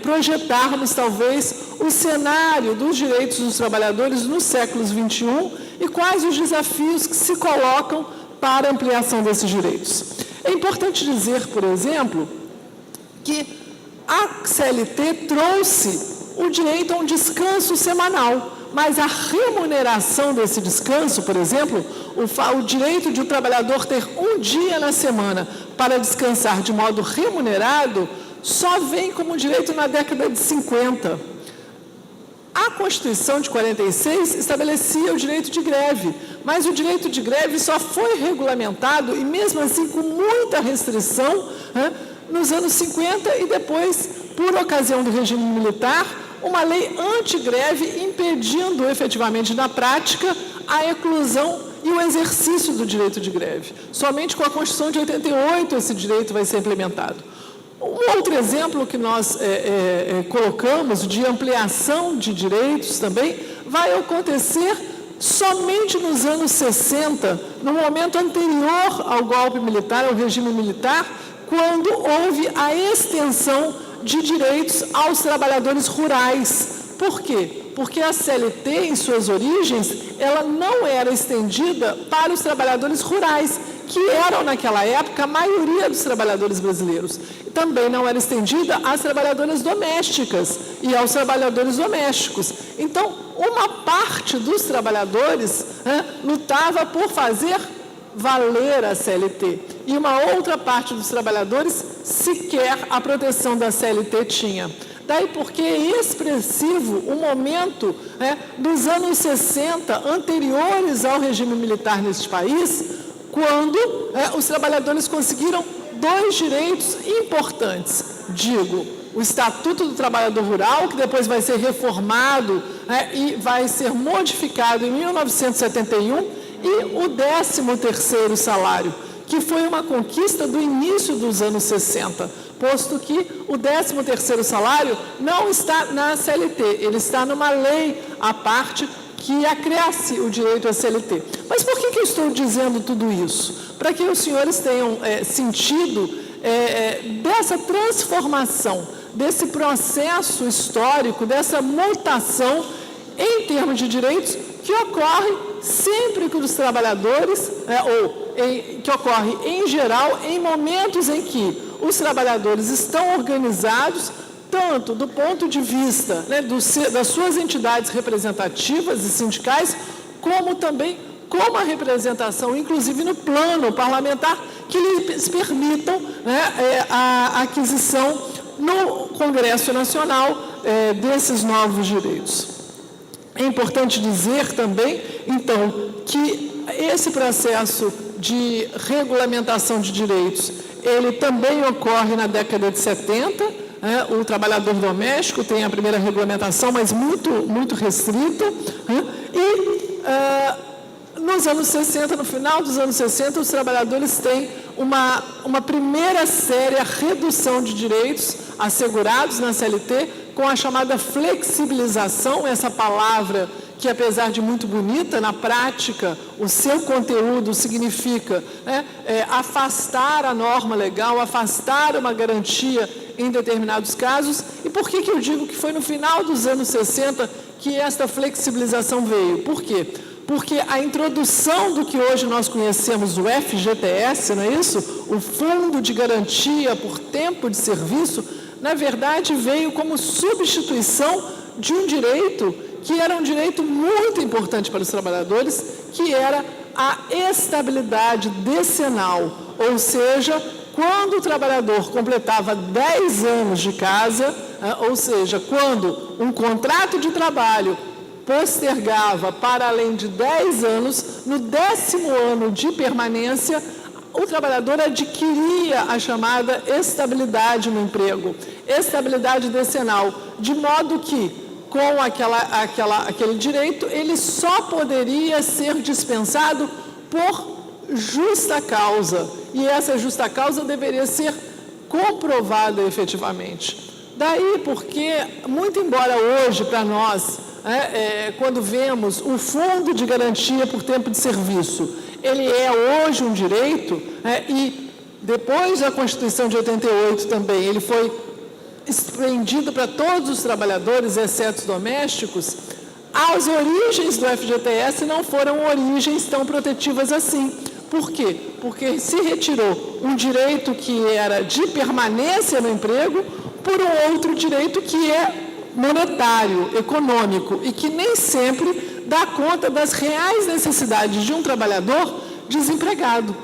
projetarmos, talvez, o cenário dos direitos dos trabalhadores no século XXI e quais os desafios que se colocam para a ampliação desses direitos. É importante dizer, por exemplo, que a CLT trouxe o direito a um descanso semanal, mas a remuneração desse descanso, por exemplo, o direito de o trabalhador ter um dia na semana para descansar de modo remunerado, só vem como direito na década de 50. A Constituição de 46 estabelecia o direito de greve, mas o direito de greve só foi regulamentado, e mesmo assim com muita restrição, nos anos 50 e depois, por ocasião do regime militar, uma lei antigreve impedindo efetivamente na prática a eclusão e o exercício do direito de greve. Somente com a Constituição de 88 esse direito vai ser implementado. Um outro exemplo que nós colocamos de ampliação de direitos também vai acontecer somente nos anos 60, no momento anterior ao golpe militar, ao regime militar, quando houve a extensão de direitos aos trabalhadores rurais. Por quê? Porque a CLT, em suas origens, ela não era estendida para os trabalhadores rurais, que eram, naquela época, a maioria dos trabalhadores brasileiros. Também não era estendida às trabalhadoras domésticas e aos trabalhadores domésticos. Então, uma parte dos trabalhadores lutava por fazer valer a CLT. E uma outra parte dos trabalhadores sequer a proteção da CLT tinha. Daí porque é expressivo o momento dos anos 60, anteriores ao regime militar neste país, quando os trabalhadores conseguiram dois direitos importantes. Digo, o Estatuto do Trabalhador Rural, que depois vai ser reformado e vai ser modificado em 1971, e o 13º salário, que foi uma conquista do início dos anos 60, posto que o 13º salário não está na CLT, ele está numa lei à parte que acresce o direito à CLT. Mas por que eu estou dizendo tudo isso? Para que os senhores tenham sentido dessa transformação, desse processo histórico, dessa mutação em termos de direitos que ocorre sempre que os trabalhadores, que ocorre em geral em momentos em que os trabalhadores estão organizados, tanto do ponto de vista, né, das suas entidades representativas e sindicais, como também com uma representação, inclusive no plano parlamentar, que lhes permitam, né, a aquisição no Congresso Nacional desses novos direitos. É importante dizer também, então, que esse processo de regulamentação de direitos, ele também ocorre na década de 70, o trabalhador doméstico tem a primeira regulamentação, mas muito restrita, nos anos 60, no final dos anos 60, os trabalhadores têm uma primeira séria redução de direitos assegurados na CLT, com a chamada flexibilização, essa palavra que, apesar de muito bonita, na prática, o seu conteúdo significa, né, afastar a norma legal, afastar uma garantia em determinados casos. E por que eu digo que foi no final dos anos 60 que esta flexibilização veio? Por quê? Porque a introdução do que hoje nós conhecemos, o FGTS, não é isso? O Fundo de Garantia por Tempo de Serviço, na verdade, veio como substituição de um direito que era um direito muito importante para os trabalhadores, que era a estabilidade decenal, ou seja, quando o trabalhador completava 10 anos de casa, ou seja, quando um contrato de trabalho postergava para além de 10 anos, no 10º ano de permanência, o trabalhador adquiria a chamada estabilidade no emprego, estabilidade decenal, de modo que, com aquele direito, ele só poderia ser dispensado por justa causa, e essa justa causa deveria ser comprovada efetivamente. Daí porque, muito embora hoje, para nós, quando vemos o Fundo de Garantia por Tempo de Serviço, ele é hoje um direito, e depois da Constituição de 88 também, ele foi estendido para todos os trabalhadores, exceto os domésticos. As origens do FGTS não foram origens tão protetivas assim. Por quê? Porque se retirou um direito que era de permanência no emprego por um outro direito que é monetário, econômico, e que nem sempre dá conta das reais necessidades de um trabalhador desempregado.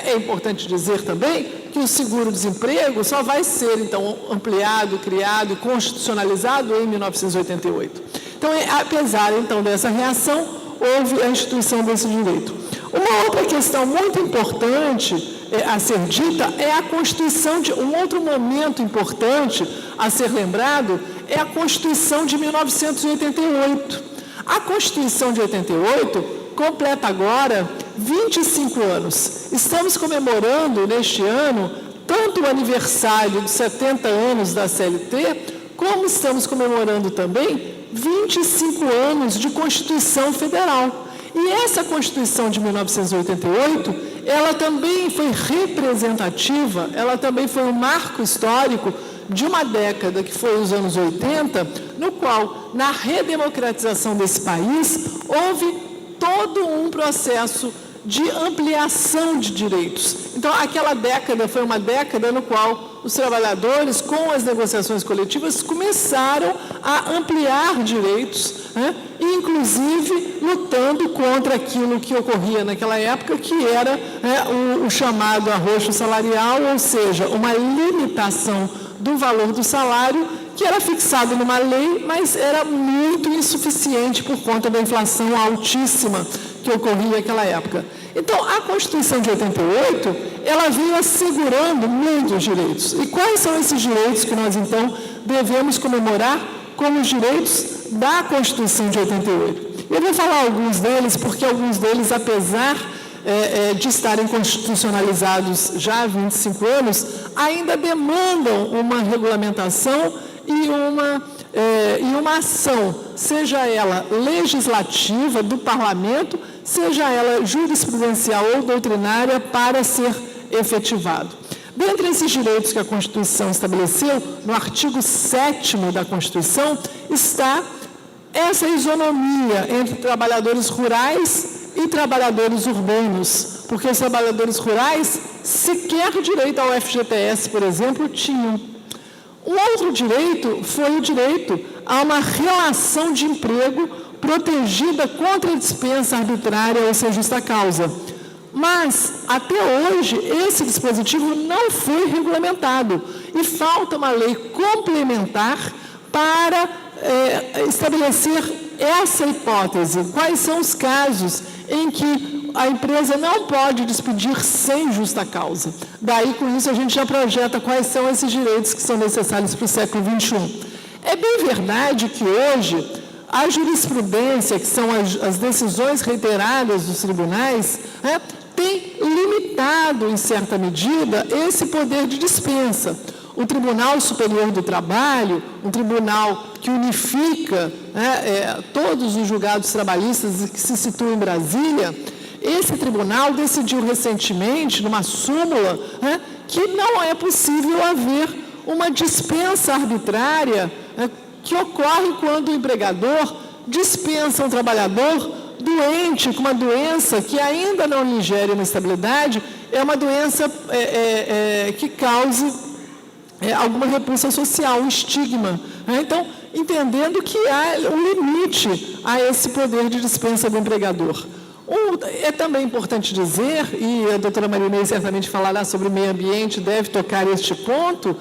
É importante dizer também que o seguro-desemprego só vai ser, então, ampliado, criado e constitucionalizado em 1988. Então, apesar, então, dessa reação, houve a instituição desse direito. Uma outra questão muito importante a ser dita é a Constituição de... Um outro momento importante a ser lembrado é a Constituição de 1988. A Constituição de 88 completa agora 25 anos. Estamos comemorando neste ano tanto o aniversário dos 70 anos da CLT, como estamos comemorando também 25 anos de Constituição Federal. E essa Constituição de 1988, ela também foi representativa, ela também foi um marco histórico de uma década, que foi os anos 80, no qual, na redemocratização desse país, houve todo um processo de ampliação de direitos. Então, aquela década foi uma década no qual os trabalhadores, com as negociações coletivas, começaram a ampliar direitos, inclusive lutando contra aquilo que ocorria naquela época, que era o chamado arroxo salarial, ou seja, uma limitação do valor do salário, que era fixado numa lei, mas era muito insuficiente por conta da inflação altíssima que ocorria naquela época. Então, a Constituição de 88, ela veio assegurando muitos direitos. E quais são esses direitos que nós, então, devemos comemorar como os direitos da Constituição de 88? Eu vou falar alguns deles, porque alguns deles, apesar de estarem constitucionalizados já há 25 anos, ainda demandam uma regulamentação e uma ação, seja ela legislativa do parlamento, seja ela jurisprudencial ou doutrinária, para ser efetivado. Dentre esses direitos que a Constituição estabeleceu, no artigo 7º da Constituição, está essa isonomia entre trabalhadores rurais e trabalhadores urbanos, porque os trabalhadores rurais sequer direito ao FGTS, por exemplo, tinham. Um outro direito foi o direito a uma relação de emprego protegida contra a dispensa arbitrária ou sem justa causa. Mas, até hoje, esse dispositivo não foi regulamentado e falta uma lei complementar para estabelecer essa hipótese. Quais são os casos em que a empresa não pode despedir sem justa causa? Daí, com isso, a gente já projeta quais são esses direitos que são necessários para o século XXI. É bem verdade que hoje a jurisprudência, que são as decisões reiteradas dos tribunais, tem limitado, em certa medida, esse poder de dispensa. O Tribunal Superior do Trabalho, um tribunal que unifica todos os julgados trabalhistas que se situam em Brasília, esse tribunal decidiu recentemente, numa súmula, que não é possível haver uma dispensa arbitrária que ocorre quando o empregador dispensa um trabalhador doente, com uma doença que ainda não lhe gere uma estabilidade, é uma doença que cause alguma repulsa social, um estigma. Então, entendendo que há um limite a esse poder de dispensa do empregador. É também importante dizer, e a doutora Marinês certamente falará sobre o meio ambiente, deve tocar este ponto,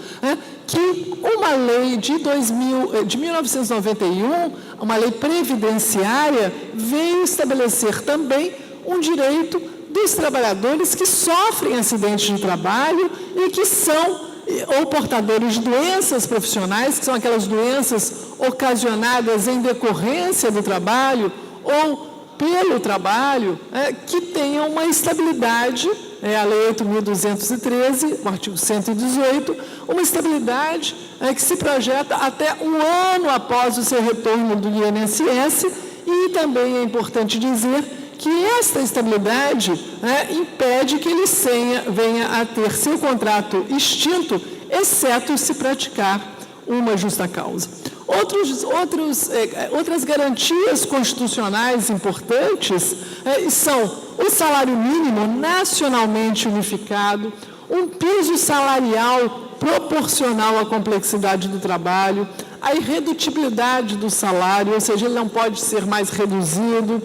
que uma lei de 1991, uma lei previdenciária, veio estabelecer também um direito dos trabalhadores que sofrem acidentes de trabalho e que são ou portadores de doenças profissionais, que são aquelas doenças ocasionadas em decorrência do trabalho ou pelo trabalho, que tenham uma estabilidade, a Lei 8.213, o artigo 118, uma estabilidade que se projeta até um ano após o seu retorno do INSS, e também é importante dizer que esta estabilidade impede que ele venha a ter seu contrato extinto, exceto se praticar uma justa causa. Outras garantias constitucionais importantes são o salário mínimo nacionalmente unificado, um piso salarial proporcional à complexidade do trabalho, a irredutibilidade do salário, ou seja, ele não pode ser mais reduzido,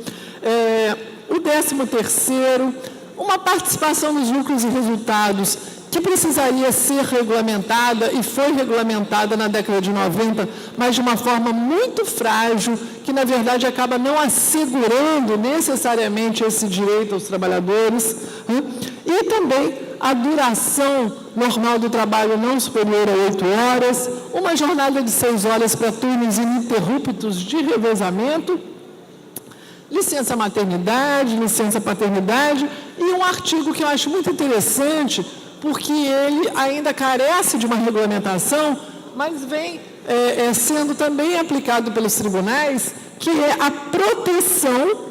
o 13º, uma participação nos lucros e resultados que precisaria ser regulamentada e foi regulamentada na década de 90, mas de uma forma muito frágil, que na verdade acaba não assegurando necessariamente esse direito aos trabalhadores, e também a duração normal do trabalho não superior a 8 horas, uma jornada de 6 horas para turnos ininterruptos de revezamento, licença maternidade, licença paternidade, e um artigo que eu acho muito interessante, porque ele ainda carece de uma regulamentação, mas vem sendo também aplicado pelos tribunais, que é a proteção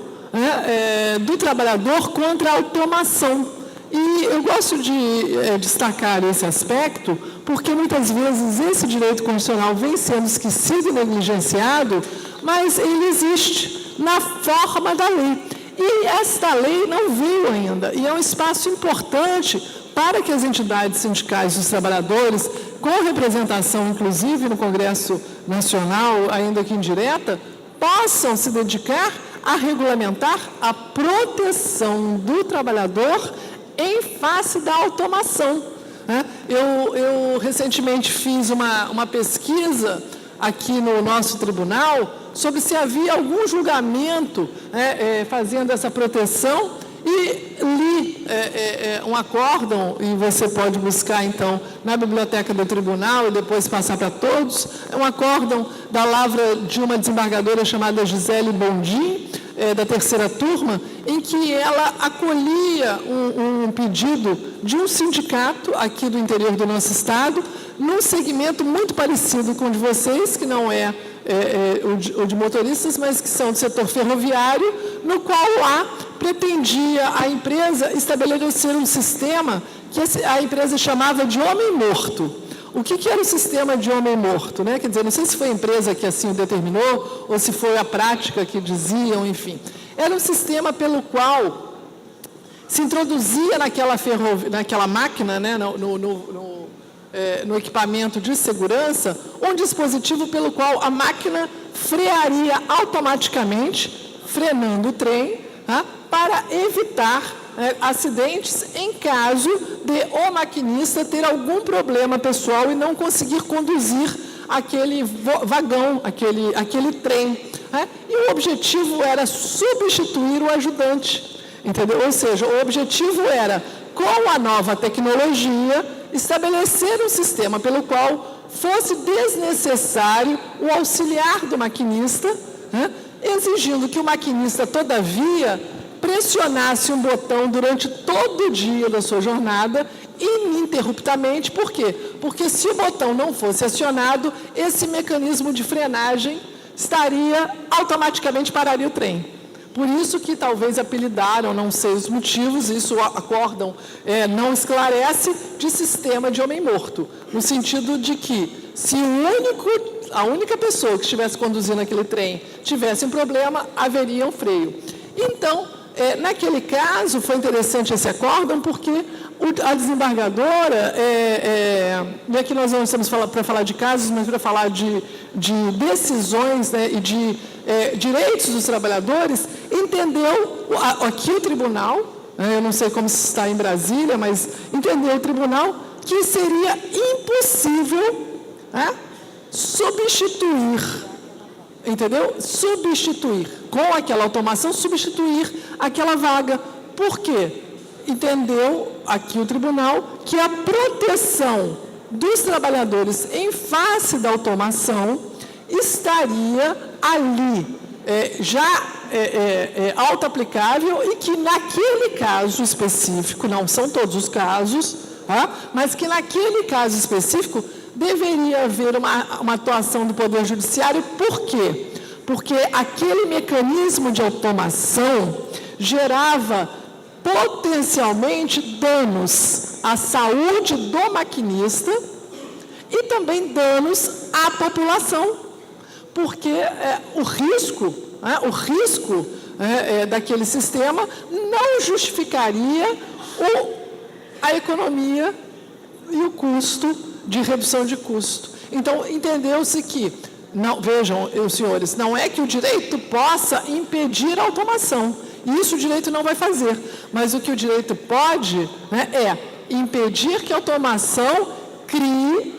do trabalhador contra a automação. E eu gosto de destacar esse aspecto, porque muitas vezes esse direito constitucional vem sendo esquecido e negligenciado, mas ele existe na forma da lei. E esta lei não veio ainda, e é um espaço importante para que as entidades sindicais dos trabalhadores, com representação inclusive no Congresso Nacional, ainda que indireta, possam se dedicar a regulamentar a proteção do trabalhador em face da automação. Eu recentemente fiz uma pesquisa aqui no nosso tribunal sobre se havia algum julgamento fazendo essa proteção, e li um acórdão, e você pode buscar, então, na biblioteca do tribunal e depois passar para todos, um acórdão da lavra de uma desembargadora chamada Gisele Bondim, da 3ª turma, em que ela acolhia um pedido de um sindicato aqui do interior do nosso estado, num segmento muito parecido com o de vocês, que não é o de motoristas, mas que são do setor ferroviário, no qual pretendia a empresa estabelecer um sistema que a empresa chamava de homem morto. O que era o sistema de homem morto? Quer dizer, não sei se foi a empresa que assim o determinou, ou se foi a prática que diziam, enfim. Era um sistema pelo qual se introduzia naquela máquina, né, no equipamento de segurança, um dispositivo pelo qual a máquina frearia automaticamente, frenando o trem, tá, para evitar acidentes em caso de o maquinista ter algum problema pessoal e não conseguir conduzir aquele vagão, aquele trem. E o objetivo era substituir o ajudante, entendeu? Ou seja, o objetivo era, com a nova tecnologia, estabelecer um sistema pelo qual fosse desnecessário o auxiliar do maquinista, exigindo que o maquinista, todavia, pressionasse um botão durante todo o dia da sua jornada, ininterruptamente. Por quê? Porque se o botão não fosse acionado, esse mecanismo de frenagem automaticamente pararia o trem. Por isso que talvez apelidaram, não sei os motivos, isso o acórdão não esclarece, de sistema de homem morto, no sentido de que se a única pessoa que estivesse conduzindo aquele trem tivesse um problema, haveria um freio. Então, naquele caso, foi interessante esse acórdão, porque a desembargadora, não é que nós não estamos para falar de casos, mas para falar de decisões, né, e de direitos dos trabalhadores, entendeu aqui o tribunal, eu não sei como se está em Brasília, mas entendeu o tribunal que seria impossível substituir, entendeu? Substituir, com aquela automação, substituir aquela vaga. Por quê? Entendeu aqui o tribunal que a proteção dos trabalhadores em face da automação estaria ali, auto-aplicável, e que naquele caso específico, não são todos os casos, mas que naquele caso específico deveria haver uma atuação do Poder Judiciário. Por quê? Porque aquele mecanismo de automação gerava potencialmente danos à saúde do maquinista e também danos à população, porque o risco daquele sistema não justificaria a economia e o custo de redução de custo. Então, entendeu-se que, vejam, senhores, não é que o direito possa impedir a automação. Isso o direito não vai fazer. Mas o que o direito pode, é impedir que a automação crie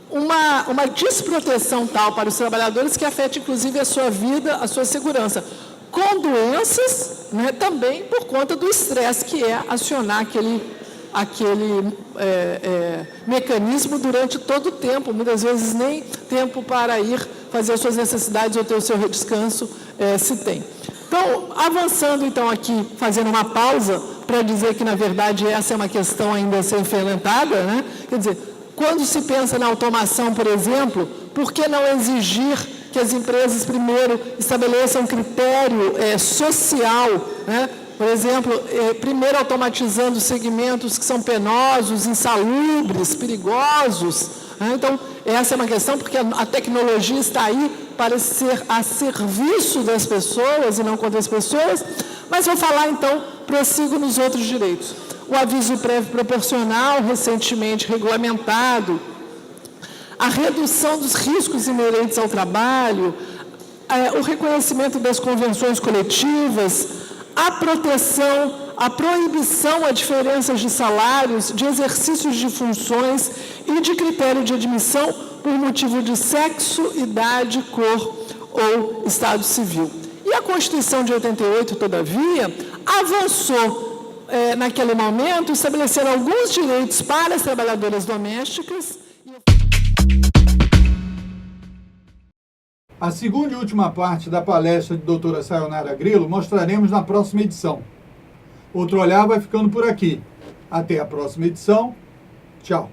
uma desproteção tal para os trabalhadores que afete, inclusive, a sua vida, a sua segurança, com doenças, também por conta do estresse que é acionar aquele mecanismo durante todo o tempo, muitas vezes nem tempo para ir fazer as suas necessidades ou ter o seu descanso se tem. Então, avançando então aqui, fazendo uma pausa para dizer que, na verdade, essa é uma questão ainda a ser enfrentada, Quer dizer, quando se pensa na automação, por exemplo, por que não exigir que as empresas primeiro estabeleçam um critério social, Por exemplo, primeiro automatizando segmentos que são penosos, insalubres, perigosos. Então, essa é uma questão, porque a tecnologia está aí para ser a serviço das pessoas e não contra as pessoas. Mas vou falar, então, prossigo nos outros direitos. O aviso prévio proporcional, recentemente regulamentado, a redução dos riscos inerentes ao trabalho, o reconhecimento das convenções coletivas, a proteção, a proibição a diferenças de salários, de exercícios de funções e de critério de admissão por motivo de sexo, idade, cor ou estado civil. E a Constituição de 88, todavia, avançou naquele momento, estabelecendo alguns direitos para as trabalhadoras domésticas. A segunda e última parte da palestra de doutora Sayonara Grillo mostraremos na próxima edição. Outro Olhar vai ficando por aqui. Até a próxima edição. Tchau.